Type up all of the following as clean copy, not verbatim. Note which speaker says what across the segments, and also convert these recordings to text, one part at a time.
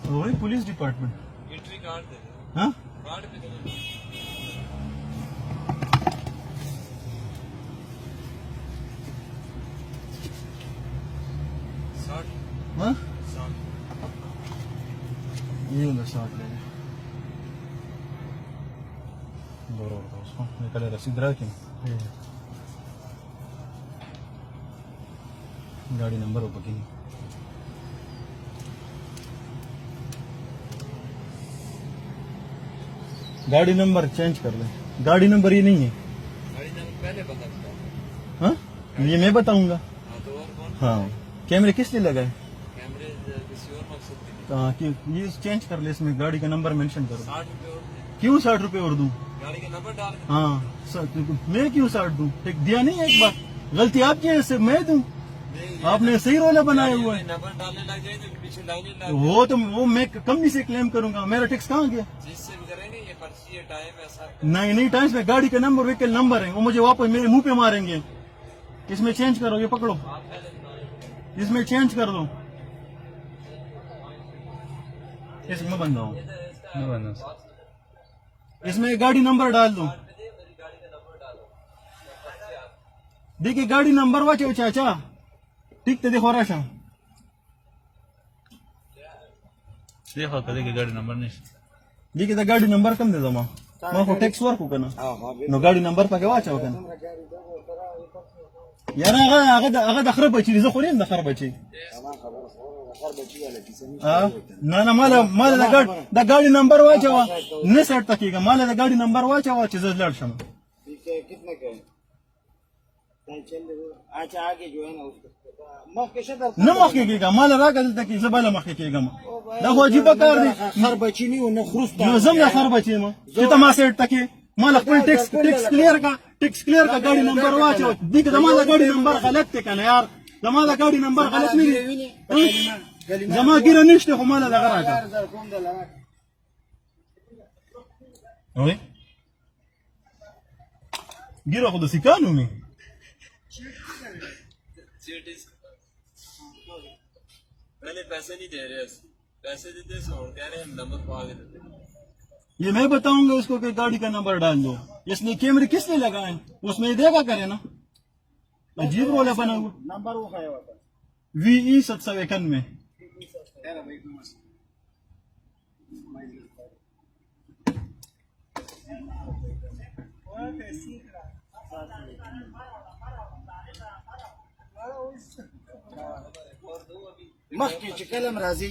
Speaker 1: वही police department.
Speaker 2: Entry card दे दे।
Speaker 1: हाँ
Speaker 2: card पे दे। 60
Speaker 1: हाँ
Speaker 2: 60
Speaker 1: ये वाला 60 ले ले। बरोबर था उसको निकले रसीद रहा कि गाड़ी नंबर हो बकी गाड़ी नंबर चेंज कर ले। गाड़ी नंबर ये नहीं है।
Speaker 2: गाड़ी नंबर पहले बता दो।
Speaker 1: हाँ ये मैं बताऊंगा।
Speaker 2: हाँ तो और कौन?
Speaker 1: हाँ कैमरे किस लिए लगाए?
Speaker 2: कैमरे किसी और मकसद के लिए।
Speaker 1: हाँ कि ये चेंज कर ले इसमें गाड़ी का नंबर मेंशन करो।
Speaker 2: 60 रुपए और दे।
Speaker 1: क्यों 60 रुपए और दूं?
Speaker 2: गाड़ी का नंबर डाल दे।
Speaker 1: हाँ मैं क्यों 60 दूं? एक दिया नहीं एक बार गलती आपकी है सिर्फ मैं दूं। आपने सही रोला बनाया हुआ है।
Speaker 2: नंबर डालने लग जाए तो पीछे लाइनें लग
Speaker 1: वो मैं कंपनी से क्लेम करूंगा। मेरा टैक्स कहाँ गया?
Speaker 2: जिससे भी करेंगे ये पर्ची है टाइम है सब।
Speaker 1: नहीं टाइम्स में गाड़ी का नंबर व्हीकल नंबर है वो मुझे वापस मेरे मुंह पे मारेंगे। इसमें चेंज करो ये पकड़ो इसमें चेंज कर दो। इसमें बंदा हूँ इसमें गाड़ी नंबर डाल दो। देखिए गाड़ी नंबर वाचे चाचा ठीक तो देखो राशा
Speaker 3: देखो कदे की गाड़ी नंबर नहीं
Speaker 1: देखिए तो गाड़ी नंबर कम दे दो माँ को टैक्स वर्क होगा ना नो गाड़ी नंबर पाके वाचा होगा ना यार अगर अखर बची रिजो खोलिए ना अखर बची ना माला दा गाड़ी नंबर वाचा हुआ नहीं सेट तकीगा माला दा गाड़ी नंबर वाचा हुआ चीज़ लड़ शम
Speaker 4: कितने के अच्छा आगे जो है ना उसको
Speaker 1: न मौकेगा माल रागा तक जबाला मौकेगा देखो अजीब कार दी
Speaker 4: खर बची नहीं उन्हें खरुस्ता
Speaker 1: नजम या खर बची म कितना मासेट तक माल कोई टैक्स क्लियर का गाड़ी नंबर वाचो दिख जमाला गाड़ी नंबर गलत थे कना यार जमाला गाड़ी नंबर गलत नहीं जमा गिरा निश्ते हो माला लगा रहा ओए गिरा खुद सिकानु में
Speaker 2: पहले पैसे नहीं दे रहे पैसे देते छोड़ कह रहे हम नंबर पा के देते।
Speaker 1: ये मैं बताऊंगा उसको कि गाड़ी का नंबर डाल दो। इसने कैमरे किस लिए लगाए उसमें ये देखा करे ना अजीब रोल है बना हुआ
Speaker 4: नंबर वो खाया हुआ
Speaker 1: VE 751
Speaker 4: मक्की कलम राजी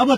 Speaker 1: अब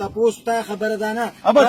Speaker 4: तपोस ता खबर दाना
Speaker 1: अब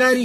Speaker 4: कारी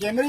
Speaker 4: कैमरे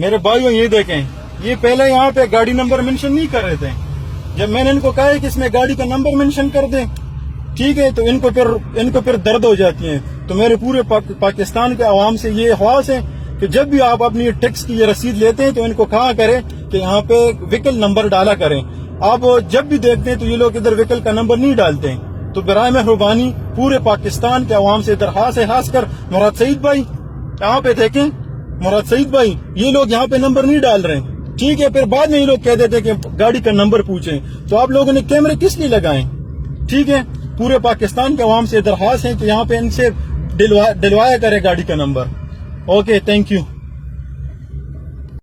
Speaker 1: मेरे भाइयों ये देखें ये पहले यहाँ पे गाड़ी नंबर मेंशन नहीं कर रहे थे। जब मैंने इनको कहा है कि इसमें गाड़ी का नंबर मेंशन कर दें ठीक है तो इनको फिर दर्द हो जाती है। तो मेरे पूरे पाकिस्तान के अवाम से ये ख्वाहिश है कि जब भी आप अपनी टैक्स की ये रसीद लेते हैं तो इनको कहा करें कि यहाँ पे व्हीकल नंबर डाला करें। आप जब भी देखते हैं तो ये लोग इधर व्हीकल का नंबर नहीं डालते हैं। तो बराए मेहरबानी पूरे पाकिस्तान के अवाम से दरखास्त है खासकर मुराद सईद भाई यहाँ पे देखें मुराद सईद भाई ये लोग यहाँ पे नंबर नहीं डाल रहे हैं ठीक है। फिर बाद में ये लोग कह देते हैं कि गाड़ी का नंबर पूछें। तो आप लोगों ने कैमरे किस लिए लगाए ठीक है। पूरे पाकिस्तान के अवाम से दरखास्त है कि यहाँ पे इनसे दिलवाया करे गाड़ी का नंबर। Okay thank you.